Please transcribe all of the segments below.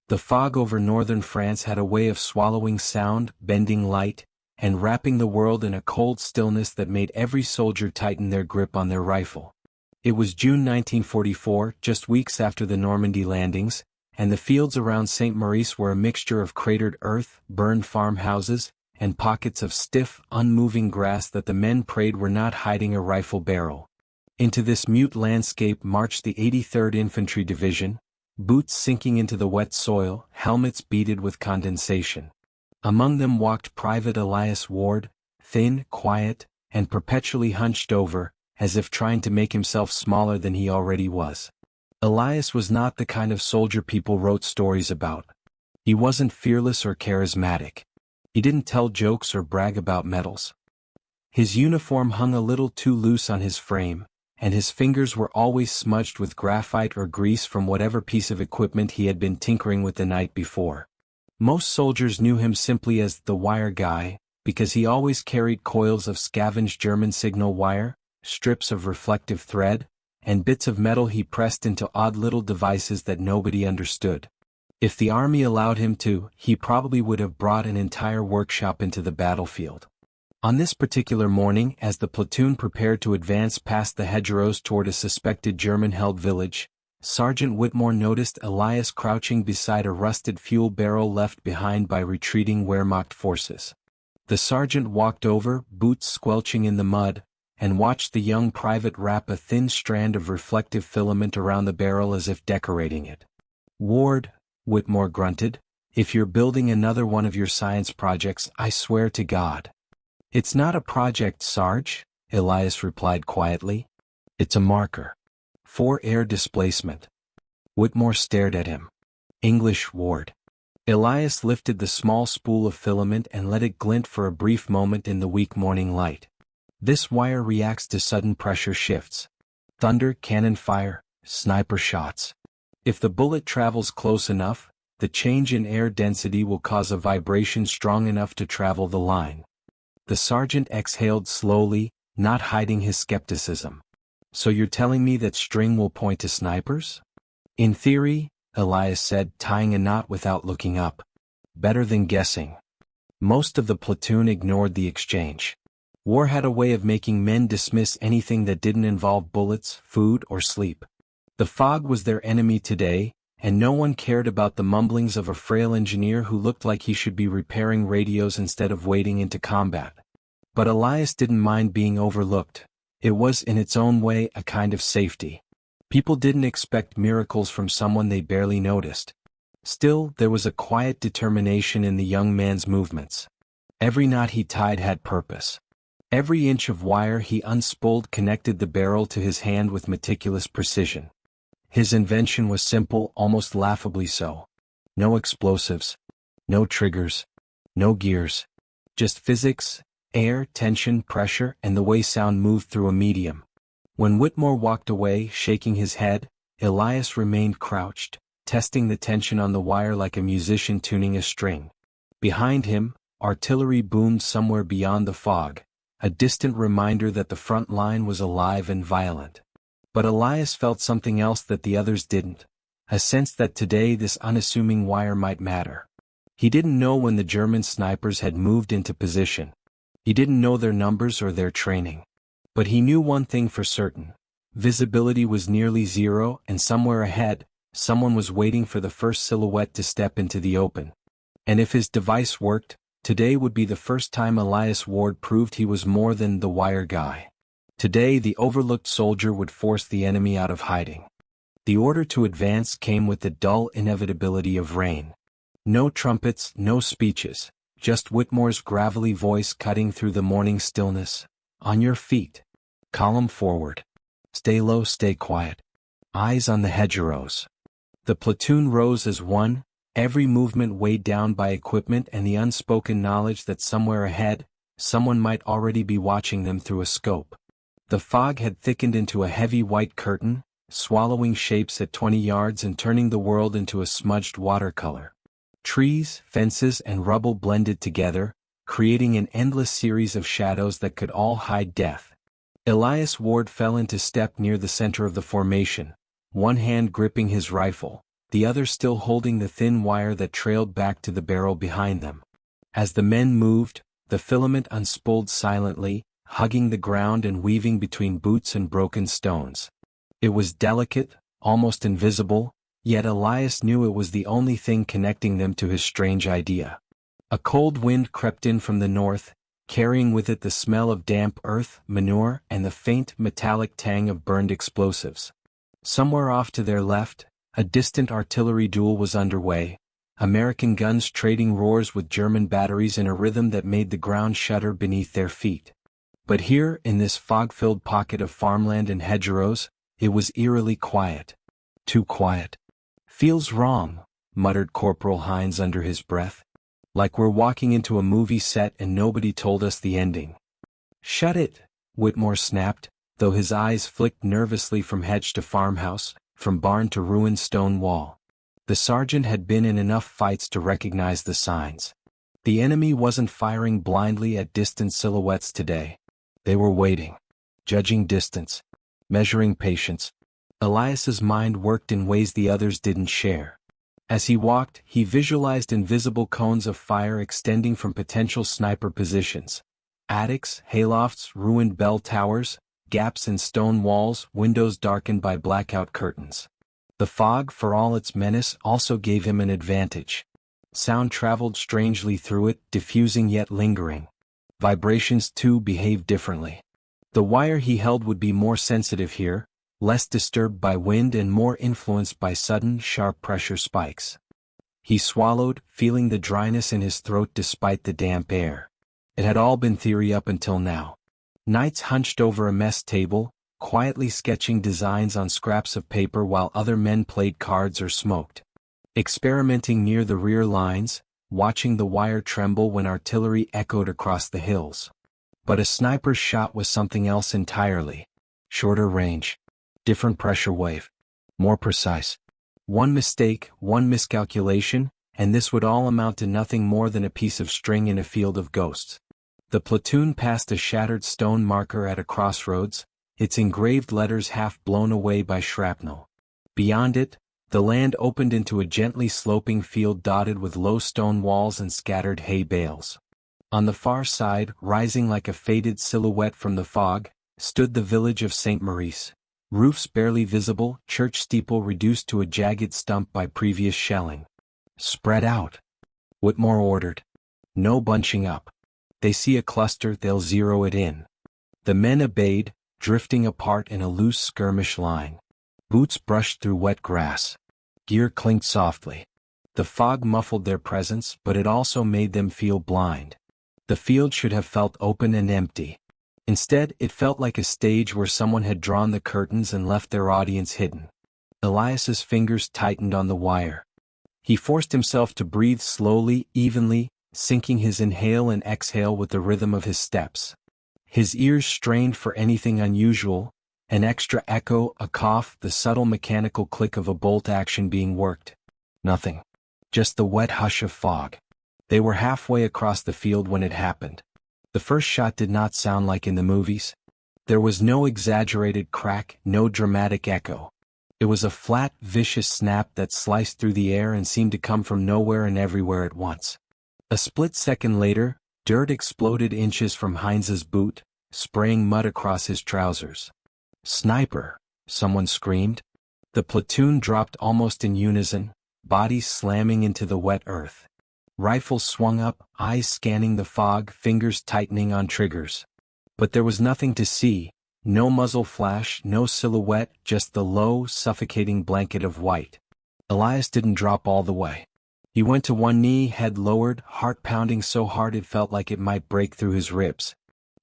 The fog over northern France had a way of swallowing sound, bending light, and wrapping the world in a cold stillness that made every soldier tighten their grip on their rifle. It was June 1944, just weeks after the Normandy landings, and the fields around St. Maurice were a mixture of cratered earth, burned farmhouses, and pockets of stiff, unmoving grass that the men prayed were not hiding a rifle barrel. Into this mute landscape marched the 83rd Infantry Division, boots sinking into the wet soil, helmets beaded with condensation. Among them walked Private Elias Ward, thin, quiet, and perpetually hunched over, as if trying to make himself smaller than he already was. Elias was not the kind of soldier people wrote stories about. He wasn't fearless or charismatic. He didn't tell jokes or brag about medals. His uniform hung a little too loose on his frame, and his fingers were always smudged with graphite or grease from whatever piece of equipment he had been tinkering with the night before. Most soldiers knew him simply as the wire guy, because he always carried coils of scavenged German signal wire, strips of reflective thread, and bits of metal he pressed into odd little devices that nobody understood. If the army allowed him to, he probably would have brought an entire workshop into the battlefield. On this particular morning, as the platoon prepared to advance past the hedgerows toward a suspected German-held village, Sergeant Whitmore noticed Elias crouching beside a rusted fuel barrel left behind by retreating Wehrmacht forces. The sergeant walked over, boots squelching in the mud, and watched the young private wrap a thin strand of reflective filament around the barrel as if decorating it. "Ward," Whitmore grunted, "if you're building another one of your science projects, I swear to God." "It's not a project, Sarge," Elias replied quietly. "It's a marker. For air displacement." Whitmore stared at him. "English, Ward." Elias lifted the small spool of filament and let it glint for a brief moment in the weak morning light. "This wire reacts to sudden pressure shifts. Thunder, cannon fire, sniper shots. If the bullet travels close enough, the change in air density will cause a vibration strong enough to travel the line." The sergeant exhaled slowly, not hiding his skepticism. "So you're telling me that string will point to snipers?" "In theory," Elias said, tying a knot without looking up. "Better than guessing." Most of the platoon ignored the exchange. War had a way of making men dismiss anything that didn't involve bullets, food, or sleep. The fog was their enemy today, and no one cared about the mumblings of a frail engineer who looked like he should be repairing radios instead of wading into combat. But Elias didn't mind being overlooked. It was, in its own way, a kind of safety. People didn't expect miracles from someone they barely noticed. Still, there was a quiet determination in the young man's movements. Every knot he tied had purpose. Every inch of wire he unspooled connected the barrel to his hand with meticulous precision. His invention was simple, almost laughably so. No explosives, no triggers, no gears. Just physics, air, tension, pressure, and the way sound moved through a medium. When Whitmore walked away, shaking his head, Elias remained crouched, testing the tension on the wire like a musician tuning a string. Behind him, artillery boomed somewhere beyond the fog, a distant reminder that the front line was alive and violent. But Elias felt something else that the others didn't, a sense that today this unassuming wire might matter. He didn't know when the German snipers had moved into position. He didn't know their numbers or their training. But he knew one thing for certain. Visibility was nearly zero, and somewhere ahead, someone was waiting for the first silhouette to step into the open. And if his device worked, today would be the first time Elias Ward proved he was more than the wire guy. Today the overlooked soldier would force the enemy out of hiding. The order to advance came with the dull inevitability of rain. No trumpets, no speeches, just Whitmore's gravelly voice cutting through the morning stillness. "On your feet. Column forward. Stay low, stay quiet. Eyes on the hedgerows." The platoon rose as one, every movement weighed down by equipment and the unspoken knowledge that somewhere ahead, someone might already be watching them through a scope. The fog had thickened into a heavy white curtain, swallowing shapes at 20 yards and turning the world into a smudged watercolor. Trees, fences, and rubble blended together, creating an endless series of shadows that could all hide death. Elias Ward fell into step near the center of the formation, one hand gripping his rifle, the other still holding the thin wire that trailed back to the barrel behind them. As the men moved, the filament unspooled silently, hugging the ground and weaving between boots and broken stones. It was delicate, almost invisible, yet Elias knew it was the only thing connecting them to his strange idea. A cold wind crept in from the north, carrying with it the smell of damp earth, manure, and the faint, metallic tang of burned explosives. Somewhere off to their left, a distant artillery duel was underway, American guns trading roars with German batteries in a rhythm that made the ground shudder beneath their feet. But here, in this fog-filled pocket of farmland and hedgerows, it was eerily quiet. Too quiet. "Feels wrong," muttered Corporal Hines under his breath. "Like we're walking into a movie set and nobody told us the ending." "Shut it," Whitmore snapped, though his eyes flicked nervously from hedge to farmhouse, from barn to ruined stone wall. The sergeant had been in enough fights to recognize the signs. The enemy wasn't firing blindly at distant silhouettes today. They were waiting, judging distance, measuring patience. Elias's mind worked in ways the others didn't share. As he walked, he visualized invisible cones of fire extending from potential sniper positions. Attics, haylofts, ruined bell towers, gaps in stone walls, windows darkened by blackout curtains. The fog, for all its menace, also gave him an advantage. Sound traveled strangely through it, diffusing yet lingering. Vibrations, too, behaved differently. The wire he held would be more sensitive here, less disturbed by wind and more influenced by sudden, sharp pressure spikes. He swallowed, feeling the dryness in his throat despite the damp air. It had all been theory up until now. Knights hunched over a mess table, quietly sketching designs on scraps of paper while other men played cards or smoked. Experimenting near the rear lines, watching the wire tremble when artillery echoed across the hills. But a sniper's shot was something else entirely. Shorter range. Different pressure wave. More precise. One mistake, one miscalculation, and this would all amount to nothing more than a piece of string in a field of ghosts. The platoon passed a shattered stone marker at a crossroads, its engraved letters half blown away by shrapnel. Beyond it, the land opened into a gently sloping field dotted with low stone walls and scattered hay bales. On the far side, rising like a faded silhouette from the fog, stood the village of St. Maurice. Roofs barely visible, church steeple reduced to a jagged stump by previous shelling. "Spread out," Whitmore ordered. "No bunching up. They see a cluster, they'll zero it in." The men obeyed, drifting apart in a loose skirmish line. Boots brushed through wet grass. Gear clinked softly. The fog muffled their presence, but it also made them feel blind. The field should have felt open and empty. Instead, it felt like a stage where someone had drawn the curtains and left their audience hidden. Elias's fingers tightened on the wire. He forced himself to breathe slowly, evenly, syncing his inhale and exhale with the rhythm of his steps. His ears strained for anything unusual, an extra echo, a cough, the subtle mechanical click of a bolt action being worked. Nothing. Just the wet hush of fog. They were halfway across the field when it happened. The first shot did not sound like in the movies. There was no exaggerated crack, no dramatic echo. It was a flat, vicious snap that sliced through the air and seemed to come from nowhere and everywhere at once. A split second later, dirt exploded inches from Hines's boot, spraying mud across his trousers. "Sniper!" someone screamed. The platoon dropped almost in unison, bodies slamming into the wet earth. Rifles swung up, eyes scanning the fog, fingers tightening on triggers. But there was nothing to see, no muzzle flash, no silhouette, just the low, suffocating blanket of white. Elias didn't drop all the way. He went to one knee, head lowered, heart pounding so hard it felt like it might break through his ribs.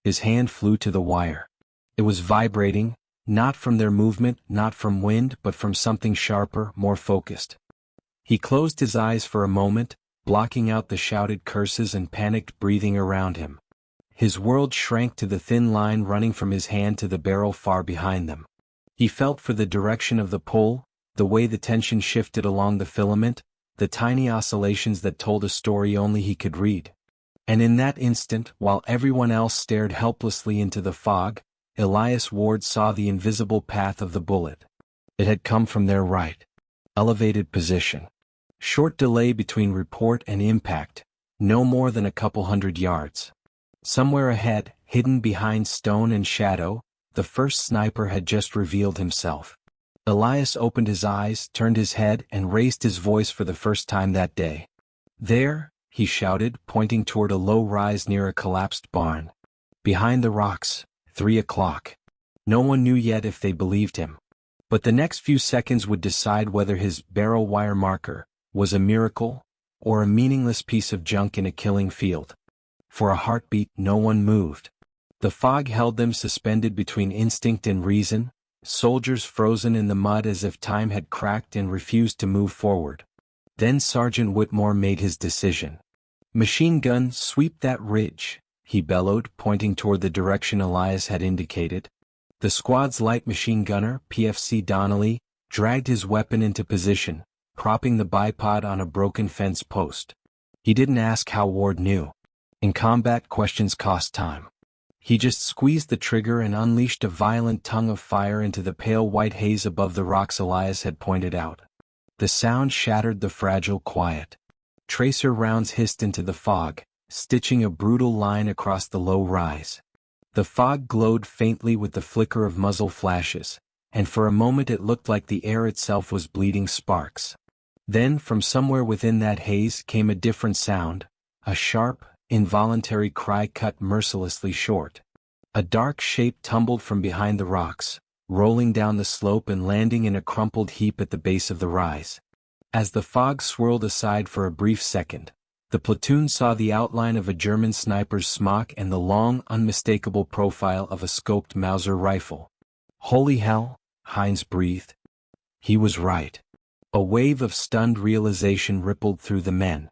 His hand flew to the wire. It was vibrating, not from their movement, not from wind, but from something sharper, more focused. He closed his eyes for a moment, blocking out the shouted curses and panicked breathing around him. His world shrank to the thin line running from his hand to the barrel far behind them. He felt for the direction of the pull, the way the tension shifted along the filament, the tiny oscillations that told a story only he could read. And in that instant, while everyone else stared helplessly into the fog, Elias Ward saw the invisible path of the bullet. It had come from their right. Elevated position. Short delay between report and impact, no more than a couple hundred yards. Somewhere ahead, hidden behind stone and shadow, the first sniper had just revealed himself. Elias opened his eyes, turned his head, and raised his voice for the first time that day. "There," he shouted, pointing toward a low rise near a collapsed barn. "Behind the rocks, 3 o'clock." No one knew yet if they believed him. But the next few seconds would decide whether his barrel wire marker was a miracle or a meaningless piece of junk in a killing field. For a heartbeat, no one moved. The fog held them suspended between instinct and reason, soldiers frozen in the mud as if time had cracked and refused to move forward. Then Sergeant Whitmore made his decision. "Machine gun, sweep that ridge," he bellowed, pointing toward the direction Elias had indicated. The squad's light machine gunner, PFC Donnelly, dragged his weapon into position, propping the bipod on a broken fence post. He didn't ask how Ward knew. In combat, questions cost time. He just squeezed the trigger and unleashed a violent tongue of fire into the pale white haze above the rocks Elias had pointed out. The sound shattered the fragile quiet. Tracer rounds hissed into the fog, stitching a brutal line across the low rise. The fog glowed faintly with the flicker of muzzle flashes, and for a moment it looked like the air itself was bleeding sparks. Then, from somewhere within that haze came a different sound, a sharp, involuntary cry cut mercilessly short. A dark shape tumbled from behind the rocks, rolling down the slope and landing in a crumpled heap at the base of the rise. As the fog swirled aside for a brief second, the platoon saw the outline of a German sniper's smock and the long, unmistakable profile of a scoped Mauser rifle. "Holy hell," Heinz breathed. He was right. A wave of stunned realization rippled through the men.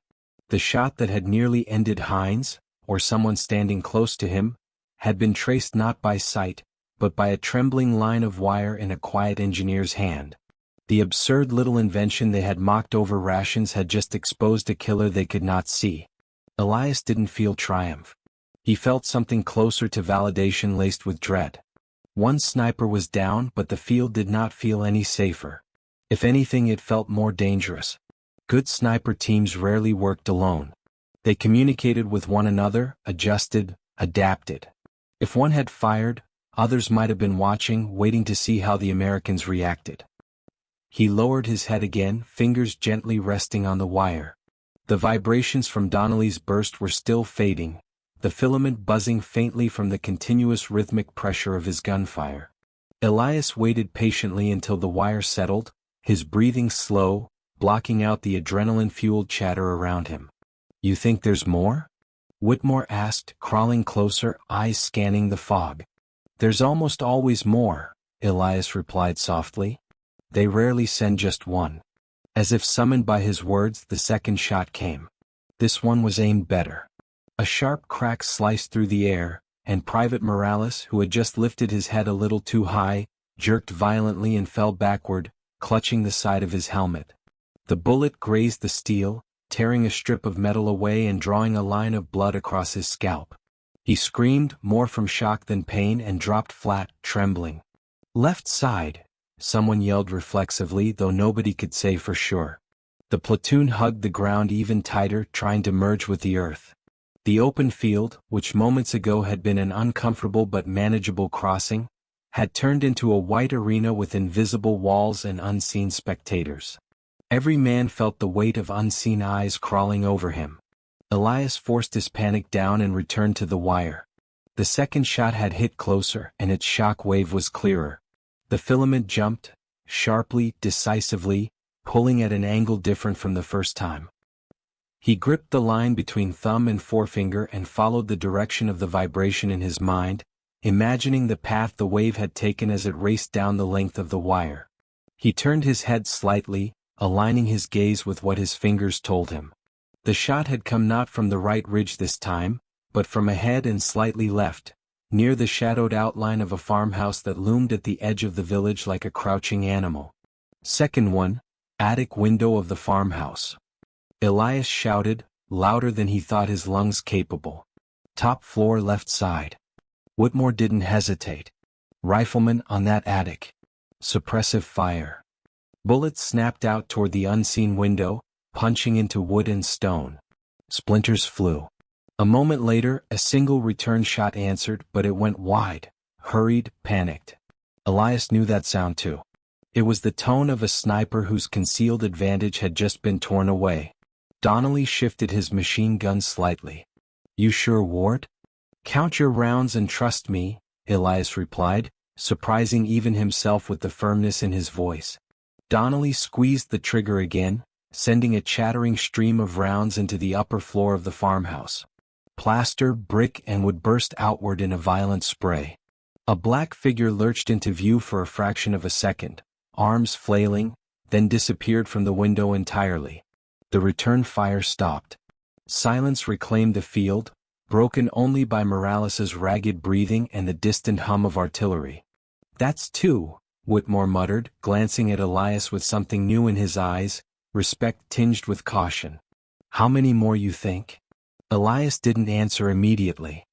The shot that had nearly ended Heinz, or someone standing close to him, had been traced not by sight, but by a trembling line of wire in a quiet engineer's hand. The absurd little invention they had mocked over rations had just exposed a killer they could not see. Elias didn't feel triumph. He felt something closer to validation laced with dread. One sniper was down, but the field did not feel any safer. If anything, it felt more dangerous. Good sniper teams rarely worked alone. They communicated with one another, adjusted, adapted. If one had fired, others might have been watching, waiting to see how the Americans reacted. He lowered his head again, fingers gently resting on the wire. The vibrations from Donnelly's burst were still fading, the filament buzzing faintly from the continuous rhythmic pressure of his gunfire. Elias waited patiently until the wire settled, his breathing slow, blocking out the adrenaline-fueled chatter around him. "You think there's more?" Whitmore asked, crawling closer, eyes scanning the fog. "There's almost always more," Elias replied softly. "They rarely send just one." As if summoned by his words, the second shot came. This one was aimed better. A sharp crack sliced through the air, and Private Morales, who had just lifted his head a little too high, jerked violently and fell backward, clutching the side of his helmet. The bullet grazed the steel, tearing a strip of metal away and drawing a line of blood across his scalp. He screamed, more from shock than pain, and dropped flat, trembling. "Left side," someone yelled reflexively, though nobody could say for sure. The platoon hugged the ground even tighter, trying to merge with the earth. The open field, which moments ago had been an uncomfortable but manageable crossing, had turned into a white arena with invisible walls and unseen spectators. Every man felt the weight of unseen eyes crawling over him. Elias forced his panic down and returned to the wire. The second shot had hit closer, and its shock wave was clearer. The filament jumped, sharply, decisively, pulling at an angle different from the first time. He gripped the line between thumb and forefinger and followed the direction of the vibration in his mind, imagining the path the wave had taken as it raced down the length of the wire. He turned his head slightly, aligning his gaze with what his fingers told him. The shot had come not from the right ridge this time, but from ahead and slightly left, near the shadowed outline of a farmhouse that loomed at the edge of the village like a crouching animal. "Second one, attic window of the farmhouse," Elias shouted, louder than he thought his lungs capable. "Top floor left side." Whitmore didn't hesitate. "Rifleman on that attic. Suppressive fire." Bullets snapped out toward the unseen window, punching into wood and stone. Splinters flew. A moment later, a single return shot answered, but it went wide, hurried, panicked. Elias knew that sound too. It was the tone of a sniper whose concealed advantage had just been torn away. Donnelly shifted his machine gun slightly. "You sure, Ward?" "Count your rounds and trust me," Elias replied, surprising even himself with the firmness in his voice. Donnelly squeezed the trigger again, sending a chattering stream of rounds into the upper floor of the farmhouse. Plaster, brick, and wood burst outward in a violent spray. A black figure lurched into view for a fraction of a second, arms flailing, then disappeared from the window entirely. The return fire stopped. Silence reclaimed the field, broken only by Morales's ragged breathing and the distant hum of artillery. "That's two," Whitmore muttered, glancing at Elias with something new in his eyes, respect tinged with caution. "How many more you think?" Elias didn't answer immediately.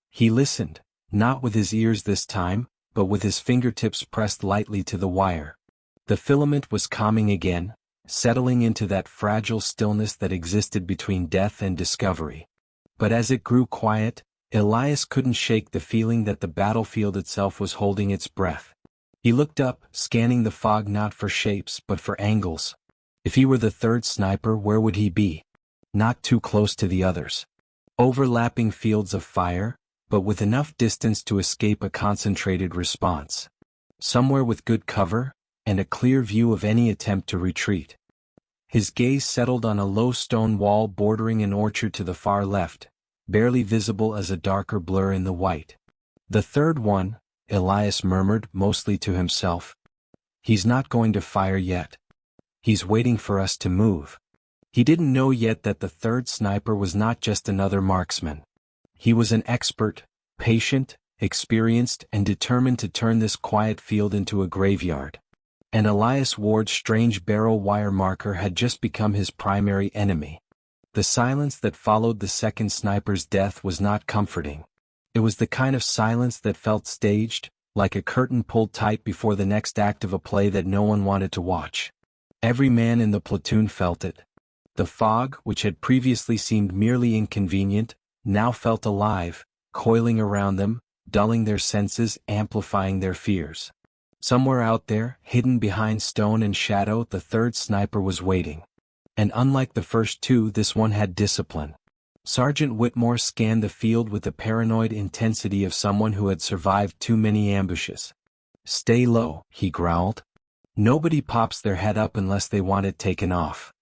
He listened, not with his ears this time, but with his fingertips pressed lightly to the wire. The filament was calming again, settling into that fragile stillness that existed between death and discovery. But as it grew quiet, Elias couldn't shake the feeling that the battlefield itself was holding its breath. He looked up, scanning the fog not for shapes but for angles. If he were the third sniper, where would he be? Not too close to the others. Overlapping fields of fire, but with enough distance to escape a concentrated response. Somewhere with good cover, and a clear view of any attempt to retreat. His gaze settled on a low stone wall bordering an orchard to the far left, barely visible as a darker blur in the white. "The third one," Elias murmured, mostly to himself. "He's not going to fire yet. He's waiting for us to move." He didn't know yet that the third sniper was not just another marksman. He was an expert, patient, experienced, and determined to turn this quiet field into a graveyard. And Elias Ward's strange barrel wire marker had just become his primary enemy. The silence that followed the second sniper's death was not comforting. It was the kind of silence that felt staged, like a curtain pulled tight before the next act of a play that no one wanted to watch. Every man in the platoon felt it. The fog, which had previously seemed merely inconvenient, now felt alive, coiling around them, dulling their senses, amplifying their fears. Somewhere out there, hidden behind stone and shadow, the third sniper was waiting. And unlike the first two, this one had discipline. Sergeant Whitmore scanned the field with the paranoid intensity of someone who had survived too many ambushes. "Stay low," he growled. "Nobody pops their head up unless they want it taken off."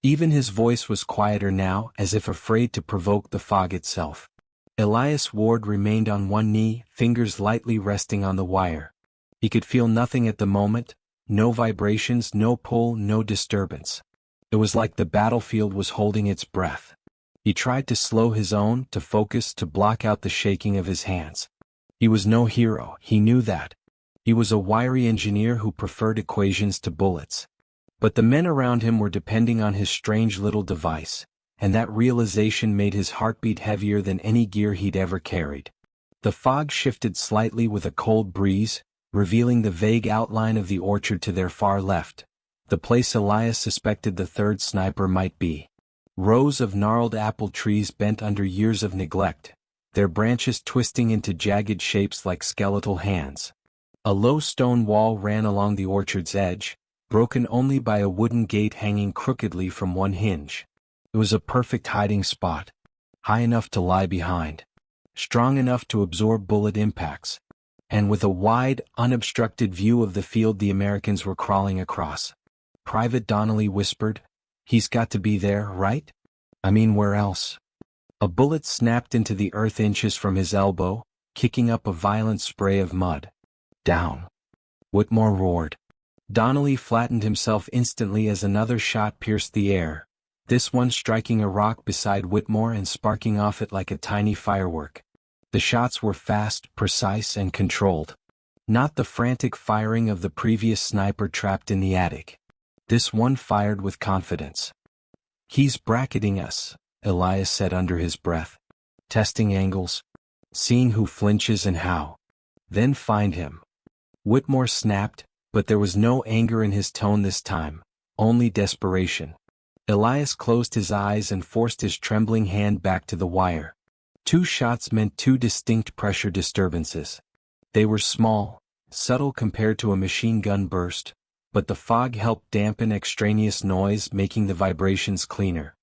Even his voice was quieter now, as if afraid to provoke the fog itself. Elias Ward remained on one knee, fingers lightly resting on the wire. He could feel nothing at the moment, no vibrations, no pull, no disturbance. It was like the battlefield was holding its breath. He tried to slow his own, to focus, to block out the shaking of his hands. He was no hero, he knew that. He was a wiry engineer who preferred equations to bullets. But the men around him were depending on his strange little device, and that realization made his heartbeat heavier than any gear he'd ever carried. The fog shifted slightly with a cold breeze, revealing the vague outline of the orchard to their far left, the place Elias suspected the third sniper might be. Rows of gnarled apple trees bent under years of neglect, their branches twisting into jagged shapes like skeletal hands. A low stone wall ran along the orchard's edge, broken only by a wooden gate hanging crookedly from one hinge. It was a perfect hiding spot, high enough to lie behind, strong enough to absorb bullet impacts, and with a wide, unobstructed view of the field the Americans were crawling across. Private Donnelly whispered, "He's got to be there, right? I mean, where else?" A bullet snapped into the earth inches from his elbow, kicking up a violent spray of mud. "Down!" Whitmore roared. Donnelly flattened himself instantly as another shot pierced the air, this one striking a rock beside Whitmore and sparking off it like a tiny firework. The shots were fast, precise, and controlled. Not the frantic firing of the previous sniper trapped in the attic. This one fired with confidence. "He's bracketing us," Elias said under his breath. "Testing angles, seeing who flinches and how. Then find him." Whitmore snapped, But there was no anger in his tone this time, only desperation. Elias closed his eyes and forced his trembling hand back to the wire. 2 shots meant 2 distinct pressure disturbances. They were small, subtle compared to a machine gun burst, but the fog helped dampen extraneous noise, making the vibrations cleaner.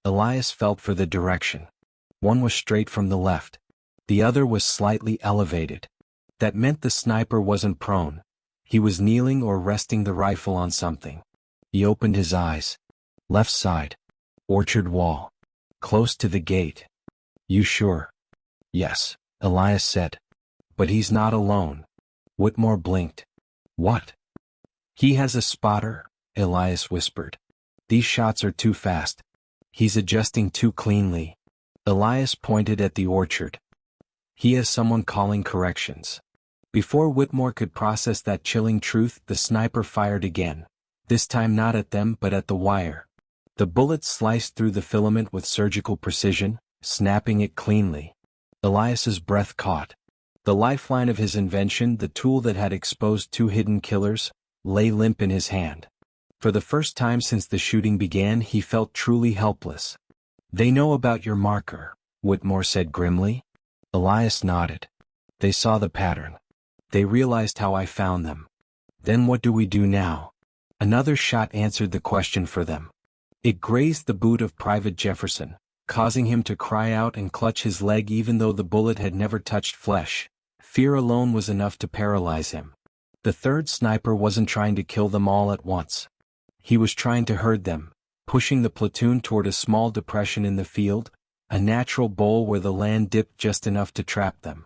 Elias felt for the direction. One was straight from the left. The other was slightly elevated. That meant the sniper wasn't prone. He was kneeling or resting the rifle on something. He opened his eyes. Left side. Orchard wall. Close to the gate. You sure? Yes, Elias said. But he's not alone. Whitmore blinked. What? He has a spotter, Elias whispered. These shots are too fast. He's adjusting too cleanly. Elias pointed at the orchard. He has someone calling corrections. Before Whitmore could process that chilling truth, the sniper fired again. This time not at them but at the wire. The bullet sliced through the filament with surgical precision, snapping it cleanly. Elias's breath caught. The lifeline of his invention, the tool that had exposed 2 hidden killers, lay limp in his hand. For the first time since the shooting began, he felt truly helpless. They know about your marker, Whitmore said grimly. Elias nodded. They saw the pattern. They realized how I found them. Then what do we do now? Another shot answered the question for them. It grazed the boot of Private Jefferson, causing him to cry out and clutch his leg even though the bullet had never touched flesh. Fear alone was enough to paralyze him. The third sniper wasn't trying to kill them all at once. He was trying to herd them, pushing the platoon toward a small depression in the field, a natural bowl where the land dipped just enough to trap them.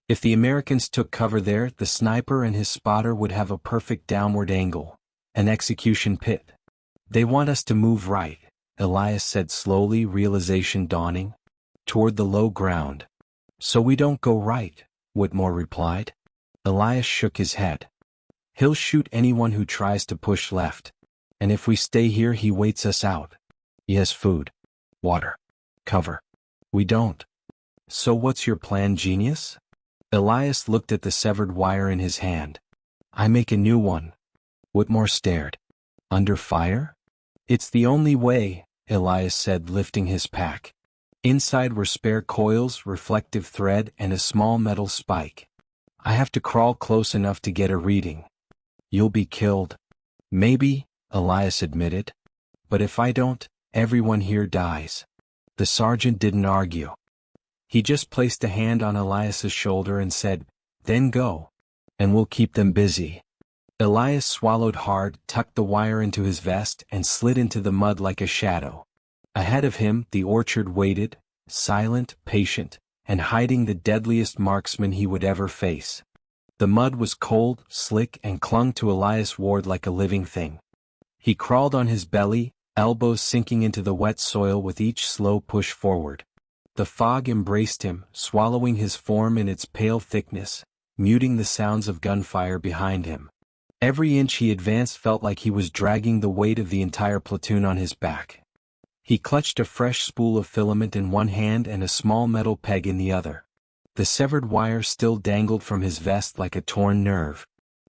If the Americans took cover there, the sniper and his spotter would have a perfect downward angle, an execution pit. They want us to move right, Elias said slowly, realization dawning. Toward the low ground. So we don't go right, Whitmore replied. Elias shook his head. He'll shoot anyone who tries to push left. And if we stay here, he waits us out. He has food, water, cover. We don't. So what's your plan, genius? Elias looked at the severed wire in his hand. I make a new one. Whitmore stared. Under fire? It's the only way, Elias said, lifting his pack. Inside were spare coils, reflective thread, and a small metal spike. I have to crawl close enough to get a reading. You'll be killed. Maybe, Elias admitted. But if I don't, everyone here dies. The sergeant didn't argue. He just placed a hand on Elias's shoulder and said, Then go. And we'll keep them busy. Elias swallowed hard, tucked the wire into his vest, and slid into the mud like a shadow. Ahead of him, the orchard waited, silent, patient, and hiding the deadliest marksman he would ever face. The mud was cold, slick, and clung to Elias Ward like a living thing. He crawled on his belly, elbows sinking into the wet soil with each slow push forward. The fog embraced him, swallowing his form in its pale thickness, muting the sounds of gunfire behind him. Every inch he advanced felt like he was dragging the weight of the entire platoon on his back. He clutched a fresh spool of filament in one hand and a small metal peg in the other. The severed wire still dangled from his vest like a torn nerve.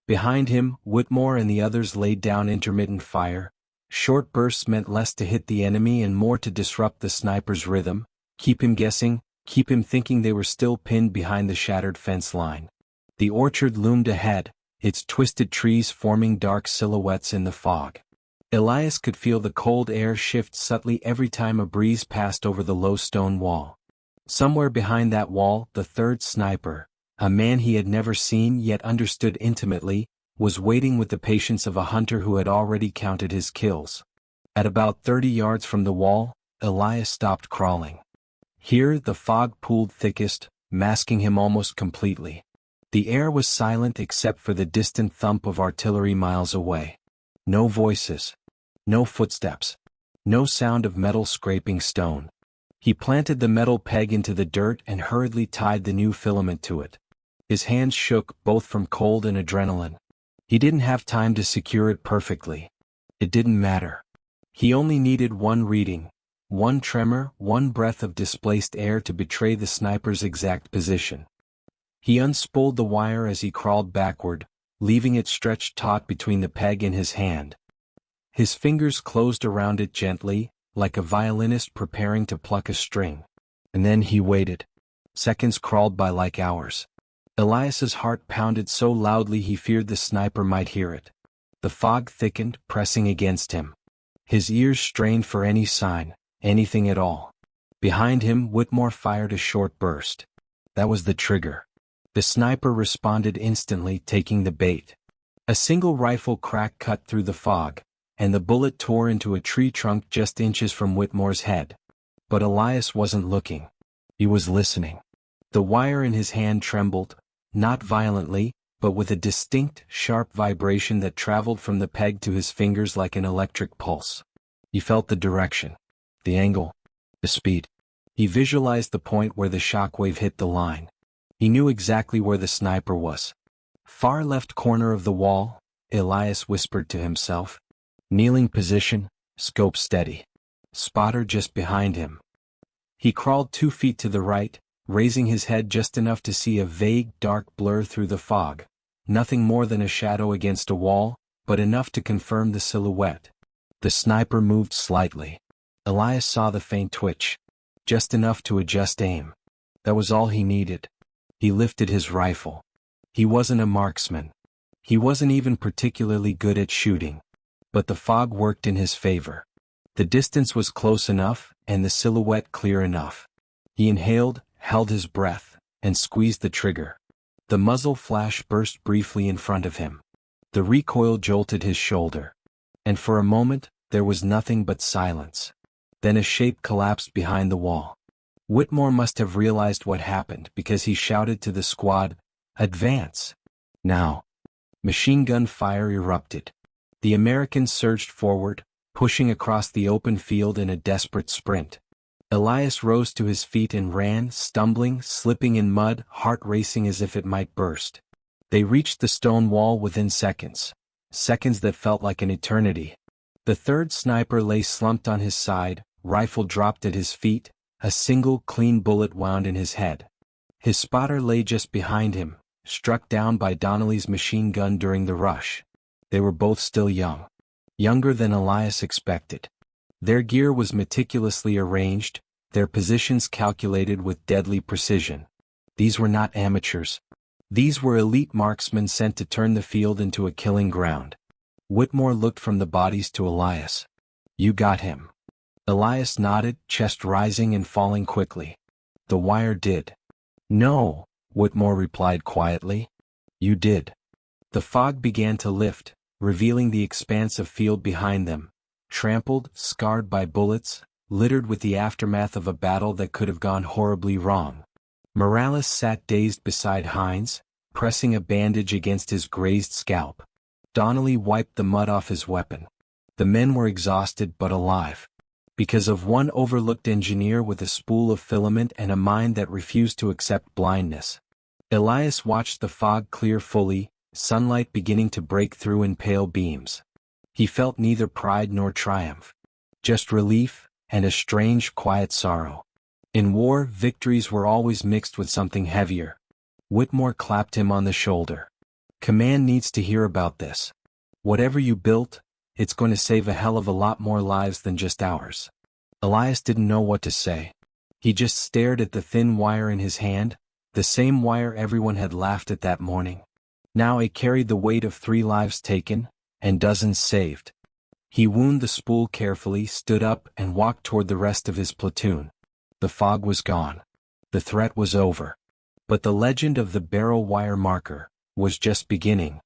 Behind him, Whitmore and the others laid down intermittent fire. Short bursts meant less to hit the enemy and more to disrupt the sniper's rhythm, keep him guessing, keep him thinking they were still pinned behind the shattered fence line. The orchard loomed ahead, its twisted trees forming dark silhouettes in the fog. Elias could feel the cold air shift subtly every time a breeze passed over the low stone wall. Somewhere behind that wall, the third sniper, a man he had never seen yet understood intimately, was waiting with the patience of a hunter who had already counted his kills. At about 30 yards from the wall, Elias stopped crawling. Here the fog pooled thickest, masking him almost completely. The air was silent except for the distant thump of artillery miles away. No voices. No footsteps. No sound of metal scraping stone. He planted the metal peg into the dirt and hurriedly tied the new filament to it. His hands shook, both from cold and adrenaline. He didn't have time to secure it perfectly. It didn't matter. He only needed one reading, one tremor, one breath of displaced air to betray the sniper's exact position. He unspooled the wire as he crawled backward, leaving it stretched taut between the peg and his hand. His fingers closed around it gently, like a violinist preparing to pluck a string. And then he waited. Seconds crawled by like hours. Elias's heart pounded so loudly he feared the sniper might hear it. The fog thickened, pressing against him. His ears strained for any sign, anything at all. Behind him, Whitmore fired a short burst. That was the trigger. The sniper responded instantly, taking the bait. A single rifle crack cut through the fog, and the bullet tore into a tree trunk just inches from Whitmore's head. But Elias wasn't looking. He was listening. The wire in his hand trembled, not violently, but with a distinct, sharp vibration that traveled from the peg to his fingers like an electric pulse. He felt the direction, the angle, the speed. He visualized the point where the shockwave hit the line. He knew exactly where the sniper was. Far left corner of the wall, Elias whispered to himself. Kneeling position, scope steady. Spotter just behind him. He crawled 2 feet to the right, raising his head just enough to see a vague, dark blur through the fog. Nothing more than a shadow against a wall, but enough to confirm the silhouette. The sniper moved slightly. Elias saw the faint twitch. Just enough to adjust aim. That was all he needed. He lifted his rifle. He wasn't a marksman. He wasn't even particularly good at shooting. But the fog worked in his favor. The distance was close enough, and the silhouette clear enough. He inhaled, held his breath, and squeezed the trigger. The muzzle flash burst briefly in front of him. The recoil jolted his shoulder. And for a moment, there was nothing but silence. Then a shape collapsed behind the wall. Whitmore must have realized what happened because he shouted to the squad, "Advance! Now!" Machine gun fire erupted. The Americans surged forward, pushing across the open field in a desperate sprint. Elias rose to his feet and ran, stumbling, slipping in mud, heart racing as if it might burst. They reached the stone wall within seconds. Seconds that felt like an eternity. The third sniper lay slumped on his side, rifle dropped at his feet, a single clean bullet wound in his head. His spotter lay just behind him, struck down by Donnelly's machine gun during the rush. They were both still young. Younger than Elias expected. Their gear was meticulously arranged, their positions calculated with deadly precision. These were not amateurs. These were elite marksmen sent to turn the field into a killing ground. Whitmore looked from the bodies to Elias. "You got him." Elias nodded, chest rising and falling quickly. "The wire did." "No," Whitmore replied quietly. "You did." The fog began to lift, revealing the expanse of field behind them, trampled, scarred by bullets, littered with the aftermath of a battle that could have gone horribly wrong. Morales sat dazed beside Hines, pressing a bandage against his grazed scalp. Donnelly wiped the mud off his weapon. The men were exhausted but alive. Because of one overlooked engineer with a spool of filament and a mind that refused to accept blindness. Elias watched the fog clear fully, sunlight beginning to break through in pale beams. He felt neither pride nor triumph. Just relief, and a strange, quiet sorrow. In war, victories were always mixed with something heavier. Whitmore clapped him on the shoulder. "Command needs to hear about this. Whatever you built, it's going to save a hell of a lot more lives than just ours." Elias didn't know what to say. He just stared at the thin wire in his hand, the same wire everyone had laughed at that morning. Now it carried the weight of 3 lives taken, and dozens saved. He wound the spool carefully, stood up, and walked toward the rest of his platoon. The fog was gone. The threat was over. But the legend of the barrel wire marker was just beginning.